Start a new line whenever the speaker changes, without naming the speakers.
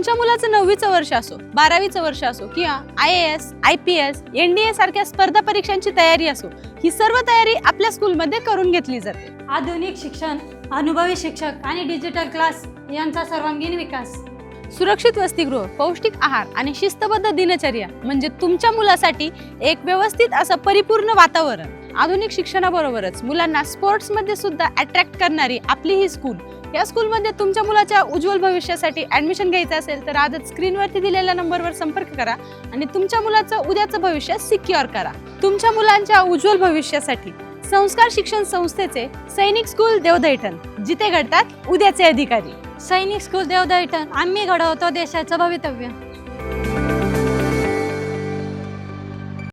तुमच्या मुलाचं 9वीचं वर्ष असो, 12वीचं वर्ष असो किंवा IAS, IPS, NDA सारख्या स्पर्धा परीक्षांची तयारी असो, ही सर्व तयारी आपल्या स्कूलमध्ये करून घेतली जाते.
आधुनिक शिक्षण, अनुभवी शिक्षक आणि डिजिटल क्लास यांचा सर्वांगीण विकास.
सुरक्षित वसतिगृह, पौष्टिक आहार आणि शिस्तबद्ध दिनचर्या म्हणजे तुमच्या मुलासाठी एक व्यवस्थित असं परिपूर्ण वातावरण. आधुनिक शिक्षणाबरोबरच मुलांना स्पोर्ट्समध्ये सुद्धा अट्रॅक्ट करणारी आपली ही स्कूल. या स्कूलमध्ये तुमच्या मुलाच्या उज्ज्वल भविष्यासाठी ॲडमिशन घ्यायचं असेल तर आजच स्क्रीनवरती दिलेल्या नंबरवर संपर्क करा आणि तुमच्या मुलाचं उद्याचं भविष्य सिक्युअर करा. तुमच्या मुलांच्या उज्ज्वल भविष्यासाठी संस्कार शिक्षण संस्थेचे सैनिक स्कूल देवदैठण, जिथे घडतात उद्याचे अधिकारी.
सैनिक स्कूल देवदैठण, आम्ही घडवतो देशाचं भवितव्य.